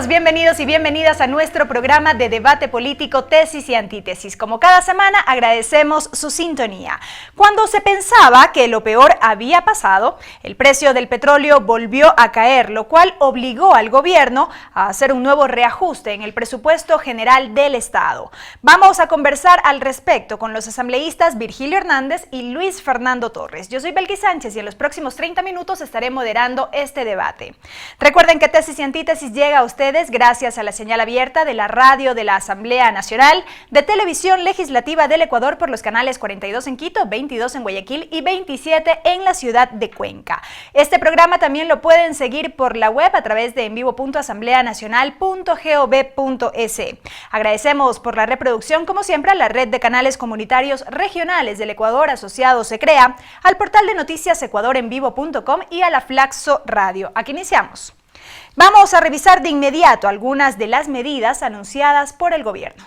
Amigos, bienvenidos y bienvenidas a nuestro programa de debate político Tesis y Antítesis. Como cada semana, agradecemos su sintonía. Cuando se pensaba que lo peor había pasado, el precio del petróleo volvió a caer, lo cual obligó al gobierno a hacer un nuevo reajuste en el presupuesto general del Estado. Vamos a conversar al respecto con los asambleístas Virgilio Hernández y Luis Fernando Torres. Yo soy Belkis Sánchez y en los próximos 30 minutos estaré moderando este debate. Recuerden que Tesis y Antítesis llega a ustedes gracias a la señal abierta de la radio de la Asamblea Nacional, de Televisión Legislativa del Ecuador por los canales 42 en Quito, 22 en Guayaquil y 27 en la ciudad de Cuenca. Este programa también lo pueden seguir por la web a través de envivo.asambleanacional.gov.es. Agradecemos por la reproducción, como siempre, a la red de canales comunitarios regionales del Ecuador asociados SECREA, al portal de noticias ecuadorenvivo.com y a la Flaxo Radio. Aquí iniciamos. Vamos a revisar de inmediato algunas de las medidas anunciadas por el gobierno.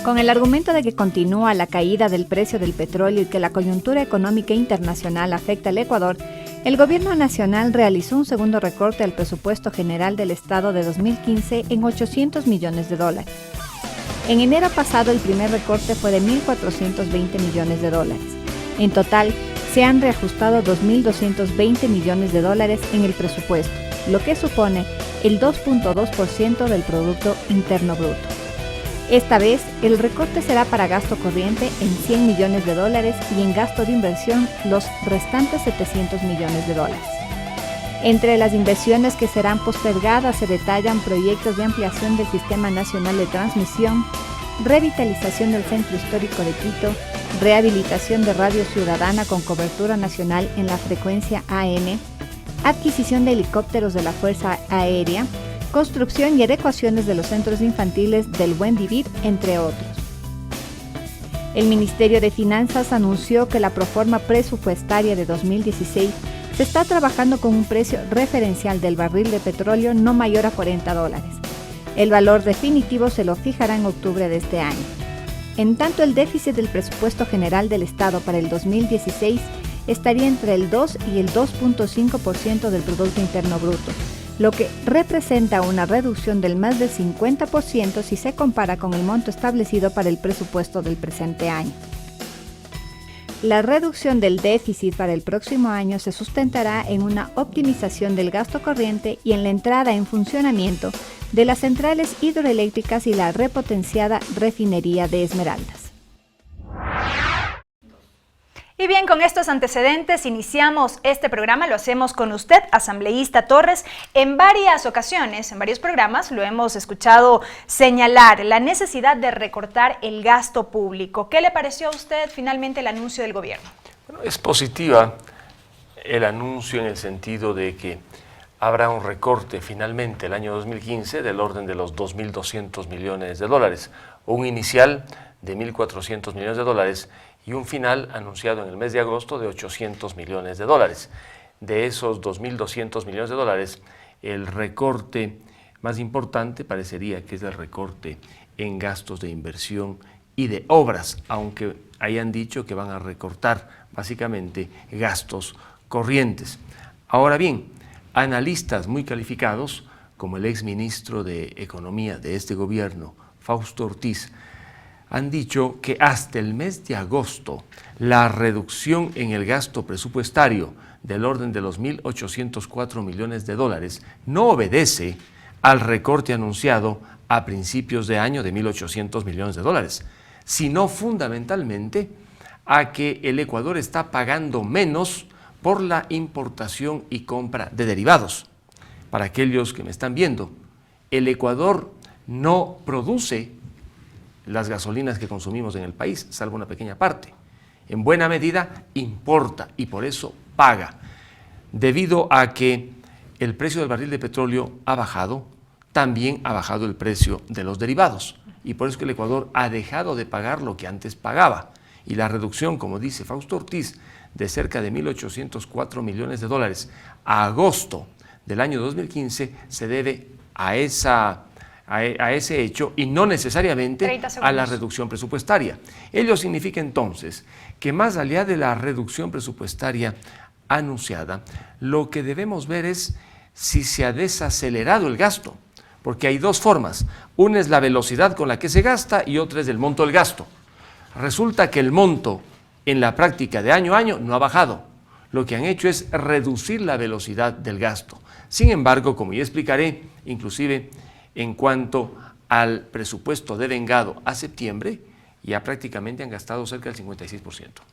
Con el argumento de que continúa la caída del precio del petróleo y que la coyuntura económica internacional afecta al Ecuador, el gobierno nacional realizó un segundo recorte al presupuesto general del Estado de 2015 en $800 millones. En enero pasado, el primer recorte fue de $1.420 millones. En total, se han reajustado $2.220 millones en el presupuesto, lo que supone el 2.2% del Producto Interno Bruto. Esta vez, el recorte será para gasto corriente en $100 millones y en gasto de inversión los restantes $700 millones. Entre las inversiones que serán postergadas se detallan proyectos de ampliación del Sistema Nacional de Transmisión, revitalización del Centro Histórico de Quito, rehabilitación de Radio Ciudadana con cobertura nacional en la frecuencia AM, adquisición de helicópteros de la Fuerza Aérea, construcción y adecuaciones de los centros infantiles del Buen Vivir, entre otros. El Ministerio de Finanzas anunció que la proforma presupuestaria de 2016 se está trabajando con un precio referencial del barril de petróleo no mayor a $40. El valor definitivo se lo fijará en octubre de este año. En tanto, el déficit del presupuesto general del Estado para el 2016 estaría entre el 2 y el 2.5% del Producto Interno Bruto, lo que representa una reducción del más del 50% si se compara con el monto establecido para el presupuesto del presente año. La reducción del déficit para el próximo año se sustentará en una optimización del gasto corriente y en la entrada en funcionamiento de las centrales hidroeléctricas y la repotenciada refinería de Esmeraldas. Y bien, con estos antecedentes iniciamos este programa, lo hacemos con usted, asambleísta Torres. En varias ocasiones, en varios programas, lo hemos escuchado señalar la necesidad de recortar el gasto público. ¿Qué le pareció a usted finalmente el anuncio del gobierno? Bueno, es positiva el anuncio en el sentido de que habrá un recorte finalmente el año 2015 del orden de los $2.200 millones, un inicial de $1.400 millones y un final anunciado en el mes de agosto de $800 millones. De esos $2.200 millones, el recorte más importante parecería que es el recorte en gastos de inversión y de obras, aunque hayan dicho que van a recortar básicamente gastos corrientes. Ahora bien, analistas muy calificados, como el exministro de Economía de este gobierno, Fausto Ortiz, han dicho que hasta el mes de agosto la reducción en el gasto presupuestario del orden de los $1.804 millones no obedece al recorte anunciado a principios de año de $1.800 millones, sino fundamentalmente a que el Ecuador está pagando menos por la importación y compra de derivados. Para aquellos que me están viendo, el Ecuador no produce las gasolinas que consumimos en el país, salvo una pequeña parte. En buena medida importa y por eso paga. Debido a que el precio del barril de petróleo ha bajado, también ha bajado el precio de los derivados. Y por eso que el Ecuador ha dejado de pagar lo que antes pagaba. Y la reducción, como dice Fausto Ortiz, de cerca de $1.804 millones a agosto del año 2015 se debe a ese hecho y no necesariamente a la reducción presupuestaria. Ello significa entonces que más allá de la reducción presupuestaria anunciada, lo que debemos ver es si se ha desacelerado el gasto, porque hay dos formas. Una es la velocidad con la que se gasta y otra es el monto del gasto. Resulta que el monto en la práctica de año a año no ha bajado. Lo que han hecho es reducir la velocidad del gasto. Sin embargo, como ya explicaré, inclusive en cuanto al presupuesto devengado a septiembre, ya prácticamente han gastado cerca del 56%.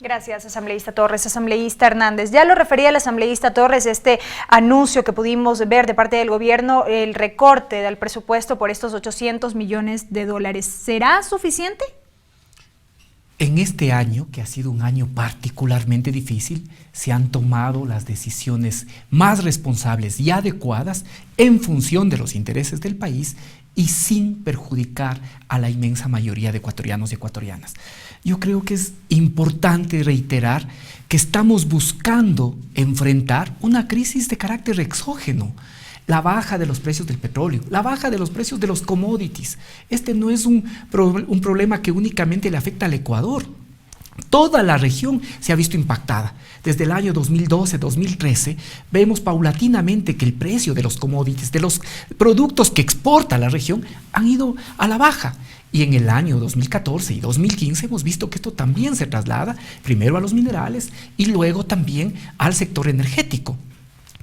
Gracias, asambleísta Torres. Asambleísta Hernández, ya lo refería el asambleísta Torres, este anuncio que pudimos ver de parte del gobierno, el recorte del presupuesto por estos 800 millones de dólares. ¿Será suficiente? En este año, que ha sido un año particularmente difícil, se han tomado las decisiones más responsables y adecuadas en función de los intereses del país y sin perjudicar a la inmensa mayoría de ecuatorianos y ecuatorianas. Yo creo que es importante reiterar que estamos buscando enfrentar una crisis de carácter exógeno. La baja de los precios del petróleo, la baja de los precios de los commodities. Este no es un problema que únicamente le afecta al Ecuador. Toda la región se ha visto impactada. Desde el año 2012-2013 vemos paulatinamente que el precio de los commodities, de los productos que exporta la región, han ido a la baja. Y en el año 2014 y 2015 hemos visto que esto también se traslada primero a los minerales y luego también al sector energético.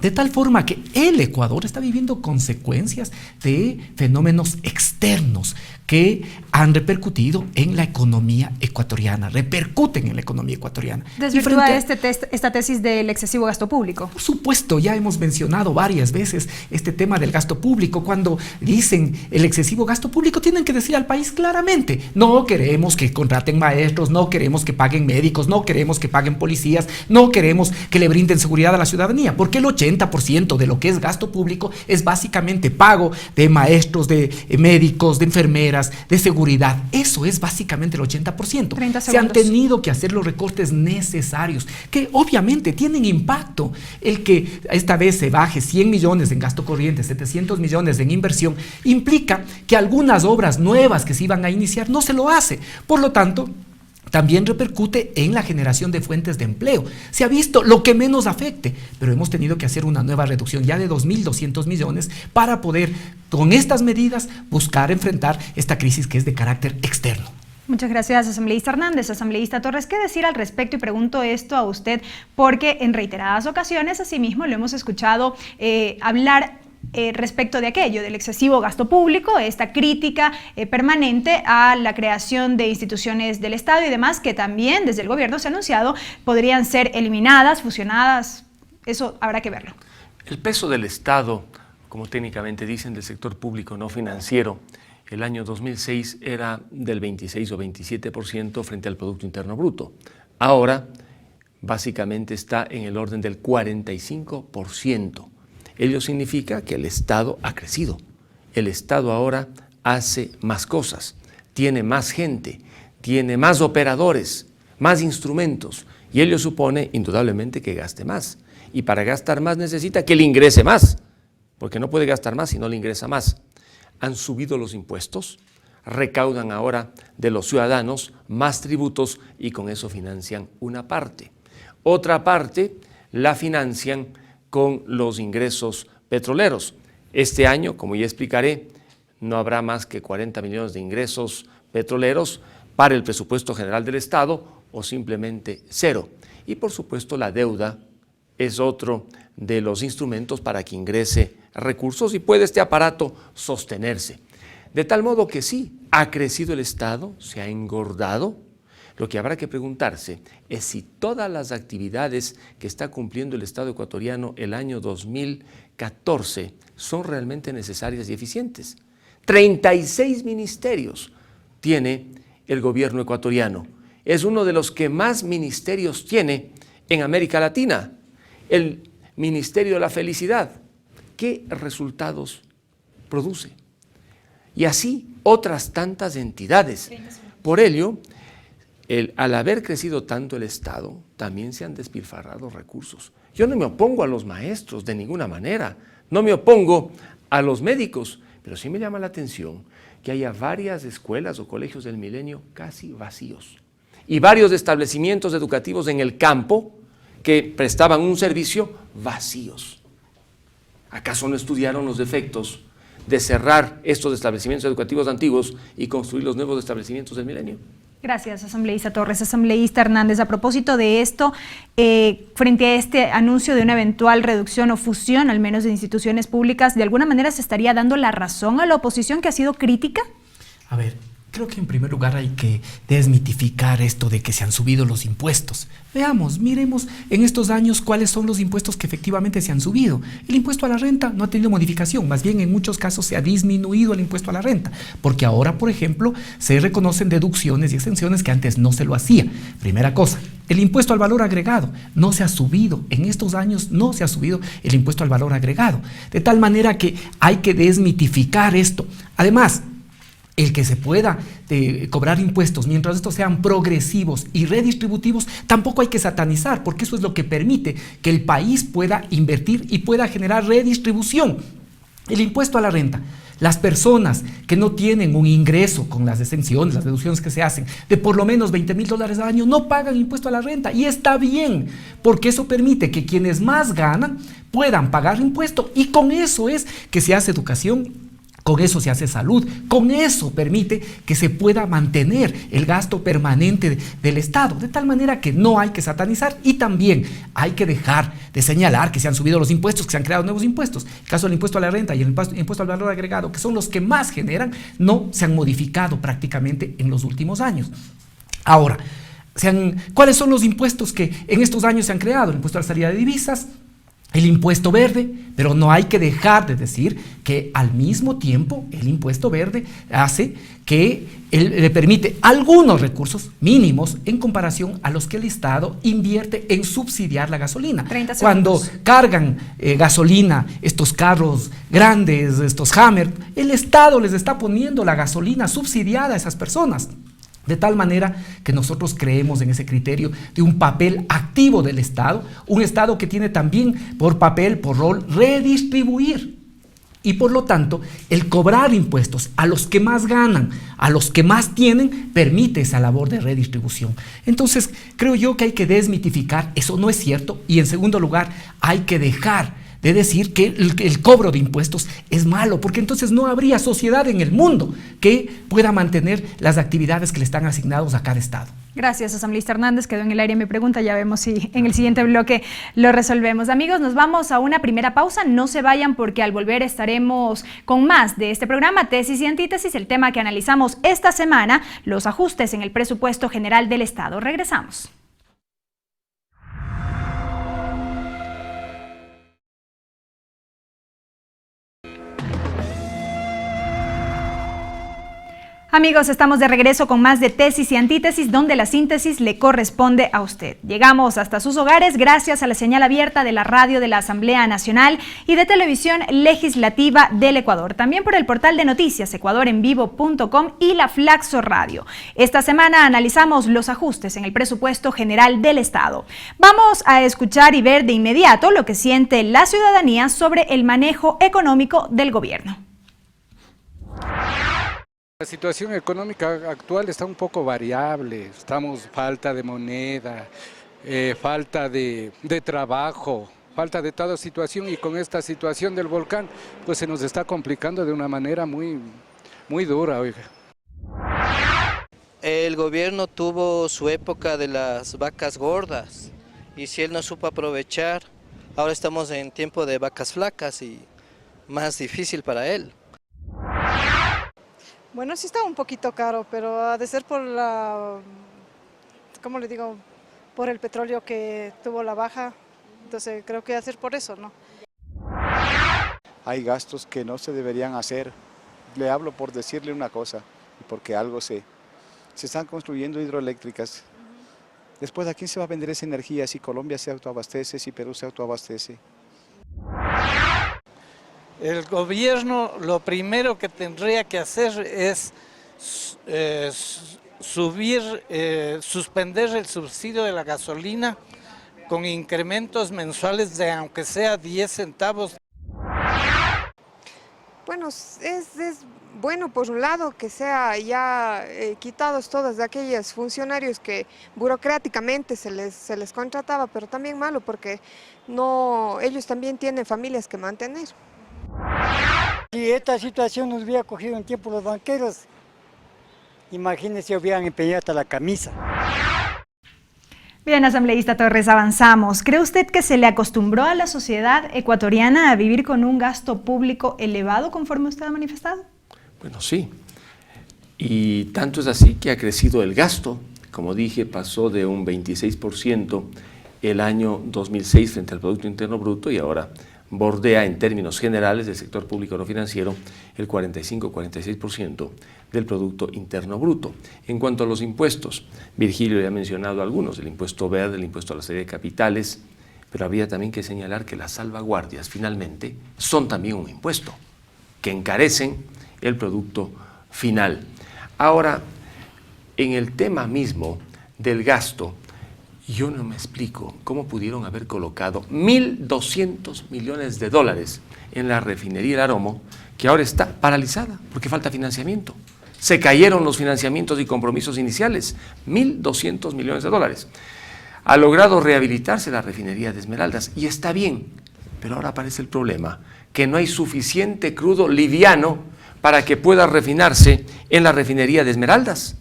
De tal forma que el Ecuador está viviendo consecuencias de fenómenos externos que han repercutido en la economía ecuatoriana, repercuten en la economía ecuatoriana. ¿Desvirtúa esta tesis del excesivo gasto público? Por supuesto, ya hemos mencionado varias veces este tema del gasto público. Cuando dicen el excesivo gasto público, tienen que decir al país claramente: no queremos que contraten maestros, no queremos que paguen médicos, no queremos que paguen policías, no queremos que le brinden seguridad a la ciudadanía, porque el 80% de lo que es gasto público es básicamente pago de maestros, de médicos, de enfermeras, de seguridad. Eso es básicamente el 80%. Se han tenido que hacer los recortes necesarios, que obviamente tienen impacto. El que esta vez se baje 100 millones en gasto corriente, 700 millones en inversión, implica que algunas obras nuevas que se iban a iniciar no se lo hace. Por lo tanto, también repercute en la generación de fuentes de empleo. Se ha visto lo que menos afecte, pero hemos tenido que hacer una nueva reducción ya de 2.200 millones para poder, con estas medidas, buscar enfrentar esta crisis que es de carácter externo. Muchas gracias, asambleísta Hernández. Asambleísta Torres, ¿qué decir al respecto? Y pregunto esto a usted porque en reiteradas ocasiones, asimismo, lo hemos escuchado hablar respecto de aquello, del excesivo gasto público, esta crítica permanente a la creación de instituciones del Estado y demás, que también desde el gobierno se ha anunciado podrían ser eliminadas, fusionadas. Eso habrá que verlo. El peso del Estado, como técnicamente dicen, del sector público no financiero, el año 2006 era del 26 o 27% frente al Producto Interno Bruto. Ahora, básicamente está en el orden del 45%. Ello significa que el Estado ha crecido. El Estado ahora hace más cosas, tiene más gente, tiene más operadores, más instrumentos, y ello supone indudablemente que gaste más. Y para gastar más necesita que le ingrese más, porque no puede gastar más si no le ingresa más. Han subido los impuestos, recaudan ahora de los ciudadanos más tributos y con eso financian una parte. Otra parte la financian con los ingresos petroleros. Este año, como ya explicaré, no habrá más que 40 millones de ingresos petroleros para el presupuesto general del Estado o simplemente cero. Y por supuesto la deuda es otro de los instrumentos para que ingrese recursos y puede este aparato sostenerse. De tal modo que sí, ha crecido el Estado, se ha engordado. Lo que habrá que preguntarse es si todas las actividades que está cumpliendo el Estado ecuatoriano el año 2014 son realmente necesarias y eficientes. 36 ministerios tiene el gobierno ecuatoriano. Es uno de los que más ministerios tiene en América Latina. El Ministerio de la Felicidad. ¿Qué resultados produce? Y así otras tantas entidades. Por ello, al haber crecido tanto el Estado, también se han despilfarrado recursos. Yo no me opongo a los maestros de ninguna manera, no me opongo a los médicos, pero sí me llama la atención que haya varias escuelas o colegios del milenio casi vacíos y varios establecimientos educativos en el campo que prestaban un servicio vacíos. ¿Acaso no estudiaron los efectos de cerrar estos establecimientos educativos antiguos y construir los nuevos establecimientos del milenio? Gracias, asambleísta Torres. Asambleísta Hernández, a propósito de esto, frente a este anuncio de una eventual reducción o fusión, al menos de instituciones públicas, ¿de alguna manera se estaría dando la razón a la oposición que ha sido crítica? A ver, creo que en primer lugar hay que desmitificar esto de que se han subido los impuestos. Veamos, miremos en estos años cuáles son los impuestos que efectivamente se han subido. El impuesto a la renta no ha tenido modificación, más bien en muchos casos se ha disminuido el impuesto a la renta, porque ahora, por ejemplo, se reconocen deducciones y exenciones que antes no se lo hacía. Primera cosa, el impuesto al valor agregado no se ha subido, en estos años no se ha subido el impuesto al valor agregado, de tal manera que hay que desmitificar esto. Además, el que se pueda cobrar impuestos mientras estos sean progresivos y redistributivos, tampoco hay que satanizar, porque eso es lo que permite que el país pueda invertir y pueda generar redistribución. El impuesto a la renta. Las personas que no tienen un ingreso con las exenciones, las deducciones que se hacen, de por lo menos $20,000 al año, no pagan impuesto a la renta. Y está bien, porque eso permite que quienes más ganan puedan pagar impuesto, y con eso es que se hace educación. Con eso se hace salud, con eso permite que se pueda mantener el gasto permanente del Estado, de tal manera que no hay que satanizar, y también hay que dejar de señalar que se han subido los impuestos, que se han creado nuevos impuestos. El caso del impuesto a la renta y el impuesto al valor agregado, que son los que más generan, no se han modificado prácticamente en los últimos años. Ahora, ¿cuáles son los impuestos que en estos años se han creado? El impuesto a la salida de divisas, el impuesto verde, pero no hay que dejar de decir que al mismo tiempo el impuesto verde hace que le permite algunos recursos mínimos en comparación a los que el Estado invierte en subsidiar la gasolina. Cuando cargan gasolina estos carros grandes, estos Hammer, el Estado les está poniendo la gasolina subsidiada a esas personas. De tal manera que nosotros creemos en ese criterio de un papel activo del Estado, un Estado que tiene también por papel, por rol, redistribuir. Y por lo tanto, el cobrar impuestos a los que más ganan, a los que más tienen, permite esa labor de redistribución. Entonces, creo yo que hay que desmitificar, eso no es cierto, y en segundo lugar, hay que dejar de decir que el cobro de impuestos es malo, porque entonces no habría sociedad en el mundo que pueda mantener las actividades que le están asignados a cada Estado. Gracias, asambleísta Hernández. Quedó en el aire mi pregunta, ya vemos si en el siguiente bloque lo resolvemos. Amigos, nos vamos a una primera pausa, no se vayan porque al volver estaremos con más de este programa Tesis y Antítesis, el tema que analizamos esta semana, los ajustes en el presupuesto general del Estado. Regresamos. Amigos, estamos de regreso con más de Tesis y Antítesis, donde la síntesis le corresponde a usted. Llegamos hasta sus hogares gracias a la señal abierta de la radio de la Asamblea Nacional y de Televisión Legislativa del Ecuador. También por el portal de noticias ecuadorenvivo.com y la Flaxo Radio. Esta semana analizamos los ajustes en el presupuesto general del Estado. Vamos a escuchar y ver de inmediato lo que siente la ciudadanía sobre el manejo económico del gobierno. La situación económica actual está un poco variable, estamos falta de moneda, falta de trabajo, falta de toda situación, y con esta situación del volcán pues se nos está complicando de una manera muy dura, oiga. El gobierno tuvo su época de las vacas gordas y si él no supo aprovechar, ahora estamos en tiempo de vacas flacas y más difícil para él. Bueno, sí está un poquito caro, pero ha de ser por ¿cómo le digo? Por el petróleo que tuvo la baja, entonces creo que ha de ser por eso, ¿no? Hay gastos que no se deberían hacer. Le hablo por decirle una cosa, porque algo sé. Se están construyendo hidroeléctricas. Después, ¿a quién se va a vender esa energía si Colombia se autoabastece, si Perú se autoabastece? El gobierno lo primero que tendría que hacer es suspender el subsidio de la gasolina con incrementos mensuales de aunque sea 10 centavos. Bueno, es bueno, por un lado, que sea ya quitados todos aquellos funcionarios que burocráticamente se les contrataba, pero también malo porque no, ellos también tienen familias que mantener. Si esta situación nos hubiera cogido en tiempo los banqueros, imagínense, hubieran empeñado hasta la camisa. Bien, asambleísta Torres, avanzamos. ¿Cree usted que se le acostumbró a la sociedad ecuatoriana a vivir con un gasto público elevado, conforme usted ha manifestado? Bueno, sí. Y tanto es así que ha crecido el gasto. Como dije, pasó de un 26% el año 2006 frente al Producto Interno Bruto y ahora bordea en términos generales del sector público no financiero el 45-46% del Producto Interno Bruto. En cuanto a los impuestos, Virgilio ya ha mencionado algunos, el impuesto verde, el impuesto a la serie de capitales, pero habría también que señalar que las salvaguardias finalmente son también un impuesto que encarecen el producto final. Ahora, en el tema mismo del gasto, yo no me explico cómo pudieron haber colocado 1.200 millones de dólares en la refinería El Aromo, que ahora está paralizada porque falta financiamiento. Se cayeron los financiamientos y compromisos iniciales, 1.200 millones de dólares. Ha logrado rehabilitarse la refinería de Esmeraldas y está bien, pero ahora aparece el problema, que no hay suficiente crudo liviano para que pueda refinarse en la refinería de Esmeraldas.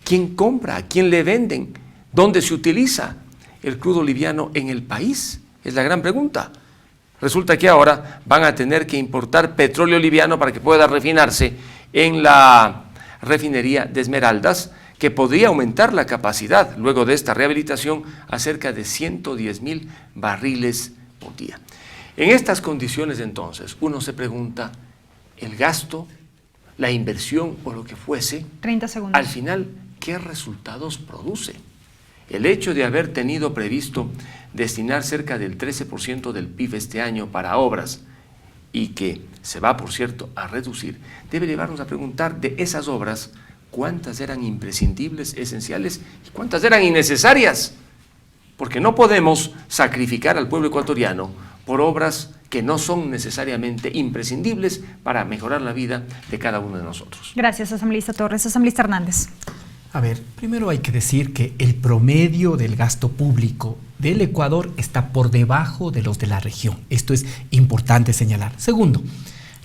¿Quién compra? ¿A quién le venden? ¿Dónde se utiliza el crudo liviano en el país? Es la gran pregunta. Resulta que ahora van a tener que importar petróleo liviano para que pueda refinarse en la refinería de Esmeraldas, que podría aumentar la capacidad luego de esta rehabilitación a cerca de 110.000 barriles por día. En estas condiciones entonces uno se pregunta, el gasto, la inversión o lo que fuese, 30 segundos. Al final, ¿qué resultados produce? El hecho de haber tenido previsto destinar cerca del 13% del PIB este año para obras y que se va, por cierto, a reducir, debe llevarnos a preguntar de esas obras cuántas eran imprescindibles, esenciales y cuántas eran innecesarias, porque no podemos sacrificar al pueblo ecuatoriano por obras que no son necesariamente imprescindibles para mejorar la vida de cada uno de nosotros. Gracias, asambleísta Torres. Asambleísta Hernández. A ver, primero hay que decir que el promedio del gasto público del Ecuador está por debajo de los de la región. Esto es importante señalar. Segundo,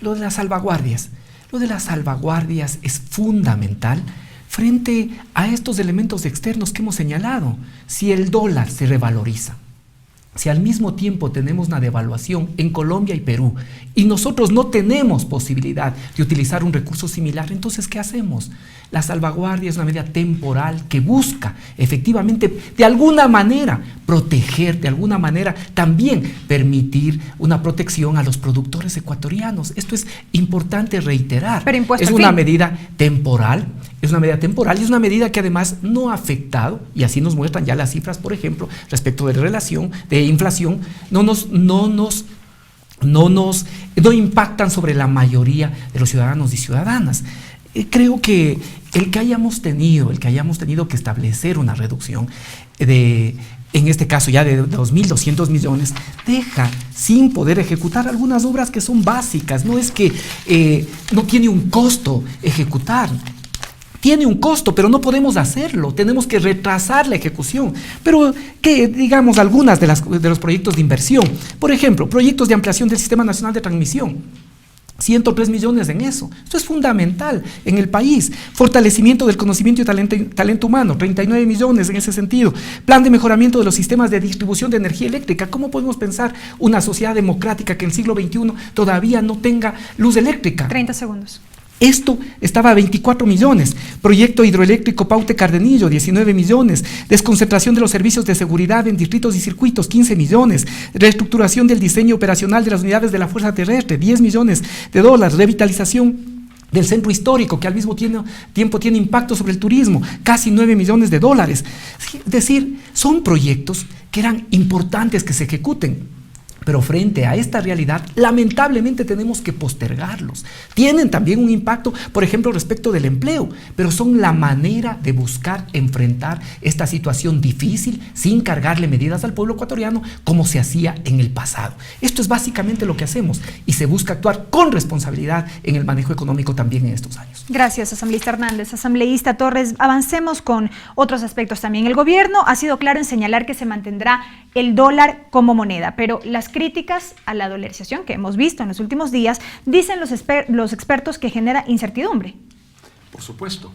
lo de las salvaguardias. Lo de las salvaguardias es fundamental frente a estos elementos externos que hemos señalado. Si el dólar se revaloriza, si al mismo tiempo tenemos una devaluación en Colombia y Perú y nosotros no tenemos posibilidad de utilizar un recurso similar, entonces ¿qué hacemos? La salvaguardia es una medida temporal que busca efectivamente de alguna manera proteger, de alguna manera también permitir una protección a los productores ecuatorianos. Esto es importante reiterar. Pero es una medida temporal, es una medida temporal y es una medida que además no ha afectado, y así nos muestran ya las cifras, por ejemplo, respecto de relación de inflación, no impactan sobre la mayoría de los ciudadanos y ciudadanas. Creo que el que hayamos tenido que establecer una reducción en este caso ya de 2.200 millones, deja sin poder ejecutar algunas obras que son básicas. No es que no tiene un costo ejecutar. Tiene un costo, pero no podemos hacerlo, tenemos que retrasar la ejecución. Pero que digamos algunas de los proyectos de inversión, por ejemplo, proyectos de ampliación del Sistema Nacional de Transmisión, 103 millones en eso. Esto es fundamental en el país. Fortalecimiento del conocimiento y talento humano, 39 millones en ese sentido. Plan de mejoramiento de los sistemas de distribución de energía eléctrica. ¿Cómo podemos pensar una sociedad democrática que en el siglo XXI todavía no tenga luz eléctrica? 30 segundos. Esto estaba a 24 millones. Proyecto hidroeléctrico Paute-Cardenillo, 19 millones. Desconcentración de los servicios de seguridad en distritos y circuitos, 15 millones. Reestructuración del diseño operacional de las unidades de la Fuerza Terrestre, 10 millones de dólares. Revitalización del centro histórico, que al mismo tiempo tiene impacto sobre el turismo, casi 9 millones de dólares. Es decir, son proyectos que eran importantes que se ejecuten. Pero frente a esta realidad, lamentablemente tenemos que postergarlos. Tienen también un impacto, por ejemplo, respecto del empleo, pero son la manera de buscar enfrentar esta situación difícil sin cargarle medidas al pueblo ecuatoriano como se hacía en el pasado. Esto es básicamente lo que hacemos y se busca actuar con responsabilidad en el manejo económico también en estos años. Gracias, asambleísta Hernández. Asambleísta Torres, avancemos con otros aspectos también. El gobierno ha sido claro en señalar que se mantendrá el dólar como moneda, pero las críticas a la dolarización que hemos visto en los últimos días, dicen los expertos que genera incertidumbre. Por supuesto.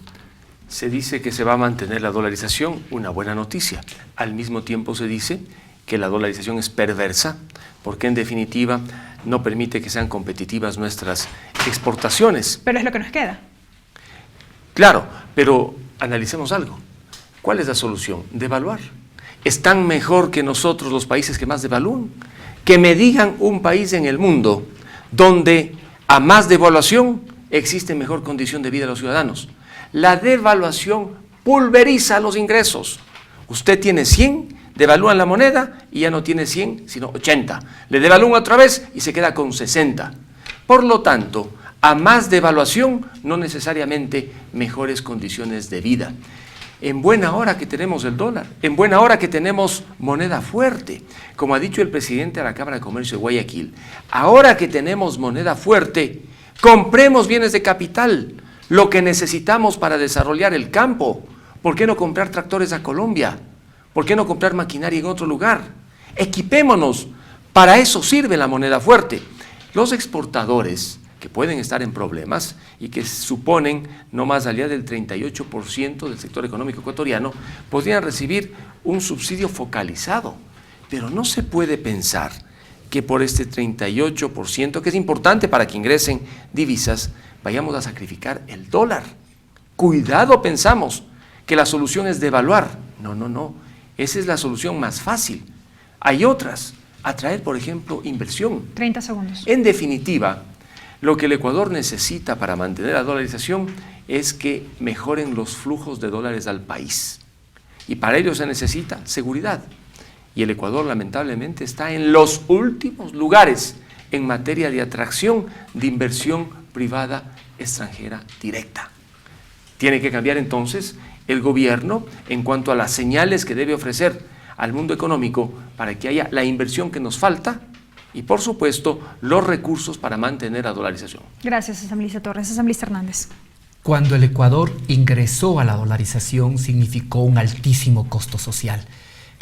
Se dice que se va a mantener la dolarización, una buena noticia. Al mismo tiempo se dice que la dolarización es perversa, porque en definitiva no permite que sean competitivas nuestras exportaciones. Pero es lo que nos queda. Claro, pero analicemos algo. ¿Cuál es la solución? Devaluar. ¿Están mejor que nosotros los países que más devalúan? Que me digan un país en el mundo donde a más devaluación existe mejor condición de vida de los ciudadanos. La devaluación pulveriza los ingresos. Usted tiene 100, devalúan la moneda y ya no tiene 100, sino 80. Le devalúan otra vez y se queda con 60. Por lo tanto, a más devaluación, no necesariamente mejores condiciones de vida. En buena hora que tenemos el dólar, en buena hora que tenemos moneda fuerte, como ha dicho el presidente de la Cámara de Comercio de Guayaquil, ahora que tenemos moneda fuerte, compremos bienes de capital, lo que necesitamos para desarrollar el campo. ¿Por qué no comprar tractores a Colombia? ¿Por qué no comprar maquinaria en otro lugar? Equipémonos, para eso sirve la moneda fuerte. Los exportadores que pueden estar en problemas y que suponen no más allá del 38% del sector económico ecuatoriano, podrían recibir un subsidio focalizado. Pero no se puede pensar que por este 38%, que es importante para que ingresen divisas, vayamos a sacrificar el dólar. Cuidado, pensamos que la solución es devaluar. No, no, no. Esa es la solución más fácil. Hay otras. Atraer, por ejemplo, inversión. 30 segundos. En definitiva, lo que el Ecuador necesita para mantener la dolarización es que mejoren los flujos de dólares al país. Y para ello se necesita seguridad. Y el Ecuador, lamentablemente, está en los últimos lugares en materia de atracción de inversión privada extranjera directa. Tiene que cambiar entonces el gobierno en cuanto a las señales que debe ofrecer al mundo económico para que haya la inversión que nos falta y, por supuesto, los recursos para mantener la dolarización. Gracias, asambleísta Torres. Asambleísta Hernández. Cuando el Ecuador ingresó a la dolarización, significó un altísimo costo social.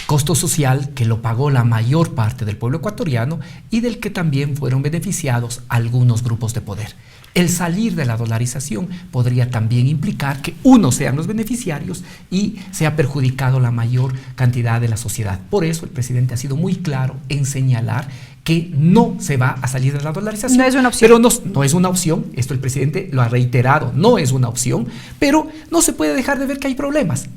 Costo social que lo pagó la mayor parte del pueblo ecuatoriano y del que también fueron beneficiados algunos grupos de poder. El salir de la dolarización podría también implicar que unos sean los beneficiarios y sea perjudicado la mayor cantidad de la sociedad. Por eso el presidente ha sido muy claro en señalar que no se va a salir de la dolarización. No es una opción. Pero no es una opción, esto el presidente lo ha reiterado, no es una opción, pero no se puede dejar de ver que hay problemas.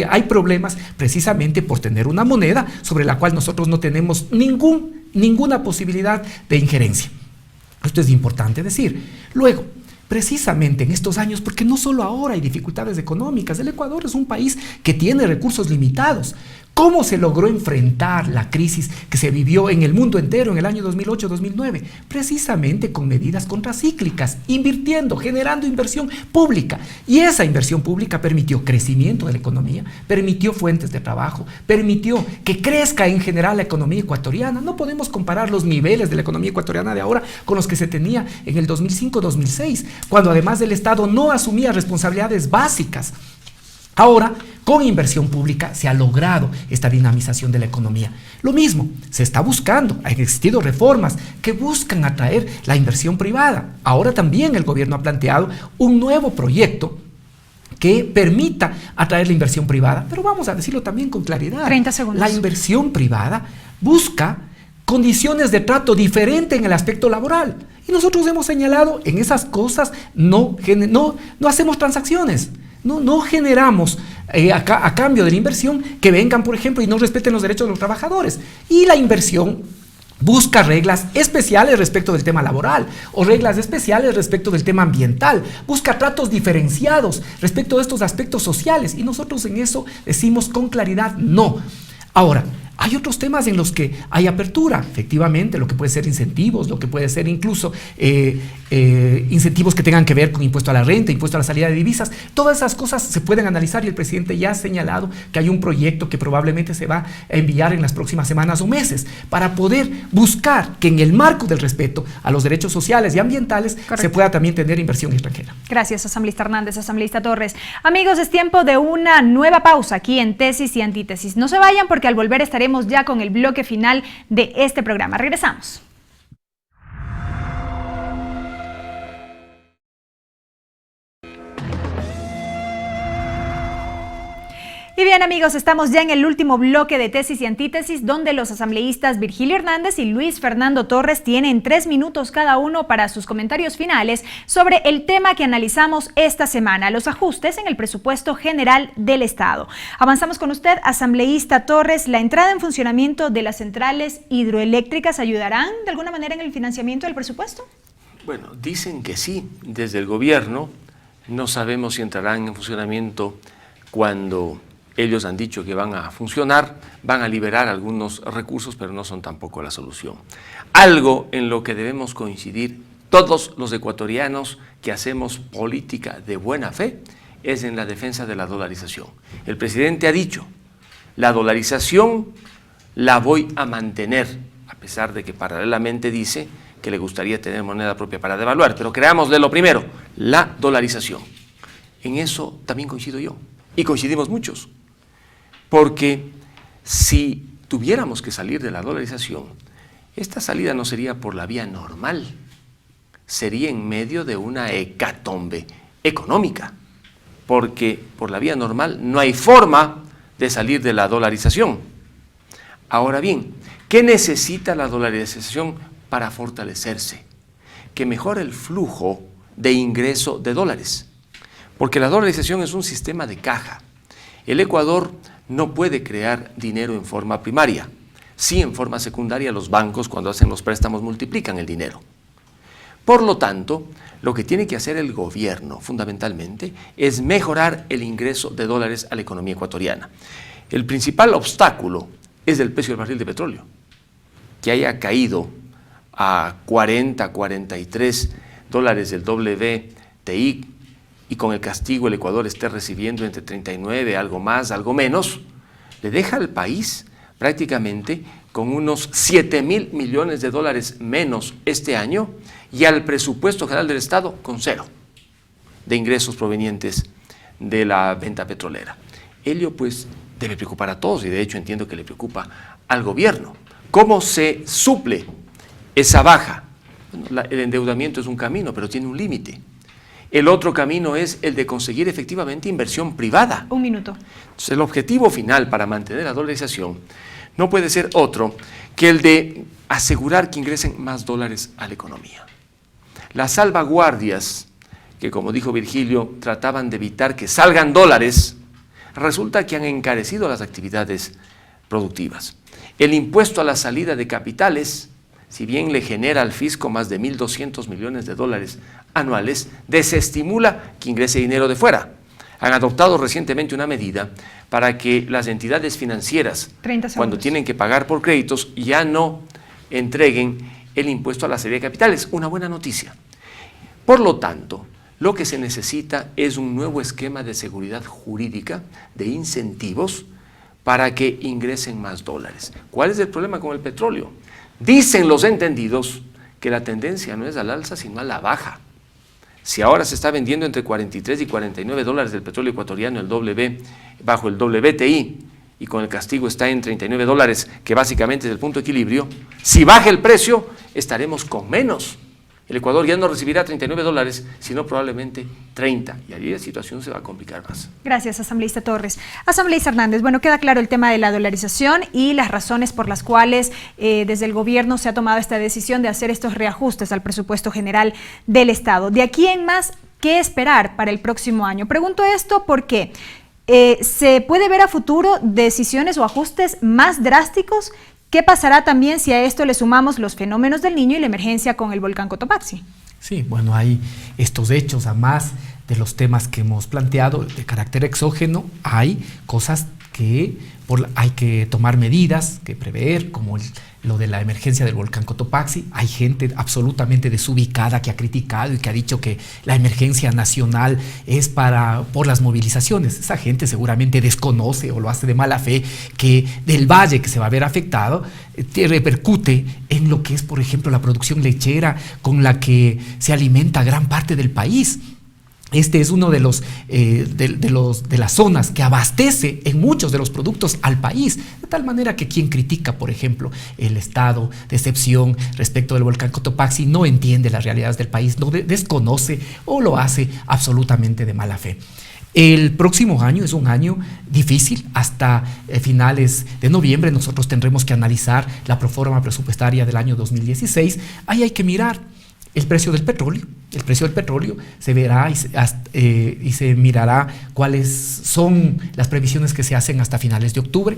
Hay problemas precisamente por tener una moneda sobre la cual nosotros no tenemos ninguna posibilidad de injerencia. Esto es importante decir. Luego, precisamente en estos años, porque no solo ahora hay dificultades económicas, el Ecuador es un país que tiene recursos limitados. ¿Cómo se logró enfrentar la crisis que se vivió en el mundo entero en el año 2008-2009? Precisamente con medidas contracíclicas, invirtiendo, generando inversión pública. Y esa inversión pública permitió crecimiento de la economía, permitió fuentes de trabajo, permitió que crezca en general la economía ecuatoriana. No podemos comparar los niveles de la economía ecuatoriana de ahora con los que se tenía en el 2005-2006, cuando además el Estado no asumía responsabilidades básicas. Ahora, con inversión pública se ha logrado esta dinamización de la economía. Lo mismo, se está buscando, han existido reformas que buscan atraer la inversión privada. Ahora también el gobierno ha planteado un nuevo proyecto que permita atraer la inversión privada, pero vamos a decirlo también con claridad. 30 segundos. La inversión privada busca condiciones de trato diferente en el aspecto laboral. Y nosotros hemos señalado en esas cosas, no hacemos transacciones. No generamos a cambio de la inversión que vengan, por ejemplo, y no respeten los derechos de los trabajadores. Y la inversión busca reglas especiales respecto del tema laboral o reglas especiales respecto del tema ambiental. Busca tratos diferenciados respecto de estos aspectos sociales y nosotros en eso decimos con claridad no. Ahora, Hay otros temas en los que hay apertura, efectivamente, lo que puede ser incentivos, lo que puede ser incluso incentivos que tengan que ver con impuesto a la renta, impuesto a la salida de divisas. Todas esas cosas se pueden analizar y el presidente ya ha señalado que hay un proyecto que probablemente se va a enviar en las próximas semanas o meses para poder buscar que en el marco del respeto a los derechos sociales y ambientales se pueda también tener inversión extranjera. Gracias, asambleísta Hernández, asambleísta Torres. Amigos, es tiempo de una nueva pausa aquí en Tesis y Antítesis. No se vayan porque al volver estaremos ya con el bloque final de este programa. Regresamos. Y bien, amigos, estamos ya en el último bloque de Tesis y Antítesis, donde los asambleístas Virgilio Hernández y Luis Fernando Torres tienen 3 minutos cada uno para sus comentarios finales sobre el tema que analizamos esta semana, los ajustes en el presupuesto general del Estado. Avanzamos con usted, asambleísta Torres. ¿La entrada en funcionamiento de las centrales hidroeléctricas ayudarán de alguna manera en el financiamiento del presupuesto? Bueno, dicen que sí. Desde el gobierno no sabemos si entrarán en funcionamiento cuando ellos han dicho que van a funcionar, van a liberar algunos recursos, pero no son tampoco la solución. Algo en lo que debemos coincidir todos los ecuatorianos que hacemos política de buena fe es en la defensa de la dolarización. El presidente ha dicho, la dolarización la voy a mantener, a pesar de que paralelamente dice que le gustaría tener moneda propia para devaluar, pero creámosle lo primero, la dolarización. En eso también coincido yo, y coincidimos muchos. Porque si tuviéramos que salir de la dolarización, esta salida no sería por la vía normal, sería en medio de una hecatombe económica, porque por la vía normal no hay forma de salir de la dolarización. Ahora bien, ¿qué necesita la dolarización para fortalecerse? Que mejore el flujo de ingreso de dólares, porque la dolarización es un sistema de caja. El Ecuador no puede crear dinero en forma primaria. Sí, en forma secundaria, los bancos cuando hacen los préstamos multiplican el dinero. Por lo tanto, lo que tiene que hacer el gobierno fundamentalmente es mejorar el ingreso de dólares a la economía ecuatoriana. El principal obstáculo es el precio del barril de petróleo, que haya caído a 40, 43 dólares del WTI, y con el castigo el Ecuador esté recibiendo entre 39, algo más, algo menos, le deja al país prácticamente con unos 7.000 millones de dólares menos este año y al presupuesto general del Estado con 0 de ingresos provenientes de la venta petrolera. Ello pues debe preocupar a todos y de hecho entiendo que le preocupa al gobierno. ¿Cómo se suple esa baja? Bueno, el endeudamiento es un camino, pero tiene un límite. El otro camino es el de conseguir efectivamente inversión privada. Un minuto. Entonces, el objetivo final para mantener la dolarización no puede ser otro que el de asegurar que ingresen más dólares a la economía. Las salvaguardias que, como dijo Virgilio, trataban de evitar que salgan dólares, resulta que han encarecido las actividades productivas. El impuesto a la salida de capitales, si bien le genera al fisco más de 1.200 millones de dólares anuales, desestimula que ingrese dinero de fuera. Han adoptado recientemente una medida para que las entidades financieras, cuando tienen que pagar por créditos, ya no entreguen el impuesto a la salida de capitales. Una buena noticia. Por lo tanto, lo que se necesita es un nuevo esquema de seguridad jurídica, de incentivos, para que ingresen más dólares. ¿Cuál es el problema con el petróleo? Dicen los entendidos que la tendencia no es al alza, sino a la baja. Si ahora se está vendiendo entre 43 y 49 dólares del petróleo ecuatoriano bajo el WTI y con el castigo está en 39 dólares, que básicamente es el punto de equilibrio, si baja el precio estaremos con menos. El Ecuador ya no recibirá 39 dólares, sino probablemente 30, y allí la situación se va a complicar más. Gracias, asambleísta Torres. Asambleísta Hernández, bueno, queda claro el tema de la dolarización y las razones por las cuales desde el gobierno se ha tomado esta decisión de hacer estos reajustes al presupuesto general del Estado. De aquí en más, ¿qué esperar para el próximo año? Pregunto esto porque ¿se puede ver a futuro decisiones o ajustes más drásticos? ¿Qué pasará también si a esto le sumamos los fenómenos del Niño y la emergencia con el volcán Cotopaxi? Sí, bueno, hay estos hechos, además de los temas que hemos planteado de carácter exógeno, hay cosas que hay que tomar medidas, que prever, como lo de la emergencia del volcán Cotopaxi. Hay gente absolutamente desubicada que ha criticado y que ha dicho que la emergencia nacional es por las movilizaciones. Esa gente seguramente desconoce o lo hace de mala fe que del valle que se va a ver afectado repercute en lo que es, por ejemplo, la producción lechera con la que se alimenta gran parte del país. Este es uno de las zonas que abastece en muchos de los productos al país, de tal manera que quien critica, por ejemplo, el estado de excepción respecto del volcán Cotopaxi no entiende las realidades del país, no desconoce o lo hace absolutamente de mala fe. El próximo año es un año difícil. Hasta finales de noviembre nosotros tendremos que analizar la proforma presupuestaria del año 2016. Ahí hay que mirar el precio del petróleo. El precio del petróleo se verá y se mirará cuáles son las previsiones que se hacen hasta finales de octubre.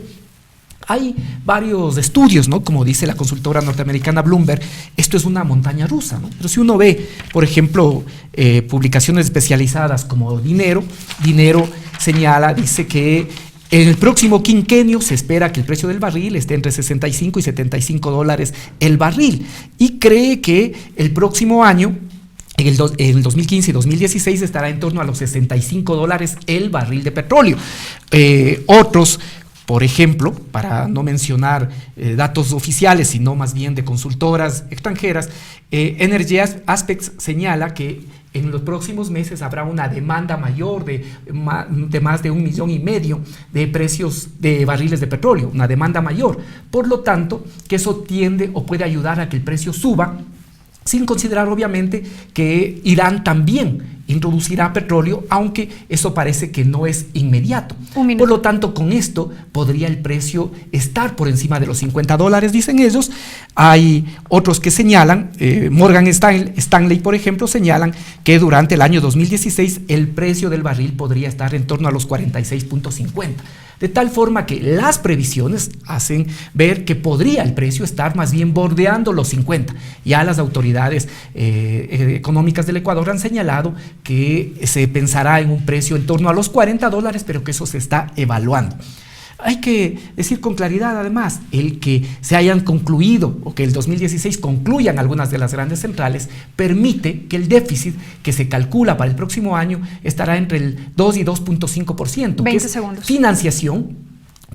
Hay varios estudios, ¿no? Como dice la consultora norteamericana Bloomberg, esto es una montaña rusa, ¿no? Pero si uno ve, por ejemplo, publicaciones especializadas como Dinero señala, dice que en el próximo quinquenio se espera que el precio del barril esté entre 65 y 75 dólares el barril, y cree que el próximo año, en el 2015 y 2016, estará en torno a los 65 dólares el barril de petróleo. Otros, por ejemplo, para no mencionar datos oficiales, sino más bien de consultoras extranjeras, Energy Aspects señala que en los próximos meses habrá una demanda mayor de más de 1,5 millones de precios de barriles de petróleo, una demanda mayor. Por lo tanto, que eso tiende o puede ayudar a que el precio suba, sin considerar obviamente que Irán también introducirá petróleo, aunque eso parece que no es inmediato. Por lo tanto, con esto podría el precio estar por encima de los 50 dólares, dicen ellos. Hay otros que señalan, Morgan Stanley, por ejemplo, señalan que durante el año 2016 el precio del barril podría estar en torno a los 46.50. De tal forma que las previsiones hacen ver que podría el precio estar más bien bordeando los 50. Ya las autoridades económicas del Ecuador han señalado que se pensará en un precio en torno a los 40 dólares, pero que eso se está evaluando. Hay que decir con claridad, además, el que se hayan concluido o que el 2016 concluyan algunas de las grandes centrales permite que el déficit que se calcula para el próximo año estará entre el 2 y 2.5%, que es financiación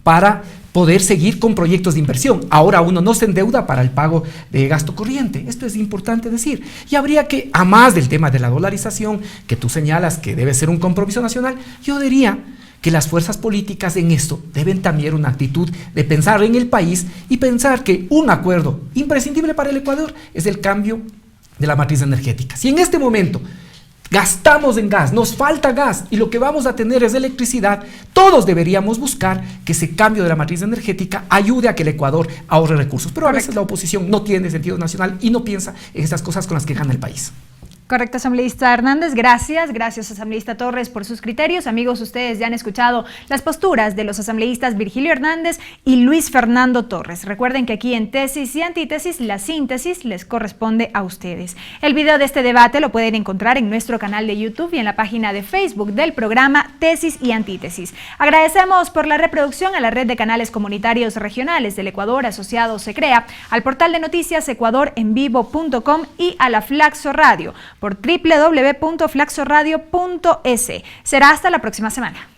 para poder seguir con proyectos de inversión. Ahora uno no se endeuda para el pago de gasto corriente. Esto es importante decir. Y habría que, a más del tema de la dolarización, que tú señalas que debe ser un compromiso nacional, yo diría que las fuerzas políticas en esto deben también una actitud de pensar en el país y pensar que un acuerdo imprescindible para el Ecuador es el cambio de la matriz energética. Si en este momento gastamos en gas, nos falta gas y lo que vamos a tener es electricidad, todos deberíamos buscar que ese cambio de la matriz energética ayude a que el Ecuador ahorre recursos. Pero a veces la oposición no tiene sentido nacional y no piensa en estas cosas con las que gana el país. Correcto, asambleísta Hernández, gracias, asambleísta Torres, por sus criterios. Amigos, ustedes ya han escuchado las posturas de los asambleístas Virgilio Hernández y Luis Fernando Torres. Recuerden que aquí en Tesis y Antítesis, la síntesis les corresponde a ustedes. El video de este debate lo pueden encontrar en nuestro canal de YouTube y en la página de Facebook del programa Tesis y Antítesis. Agradecemos por la reproducción a la red de canales comunitarios regionales del Ecuador asociado SECREA, al portal de noticias ecuadorenvivo.com y a la Flaxo Radio por www.flaxoradio.es. Será hasta la próxima semana.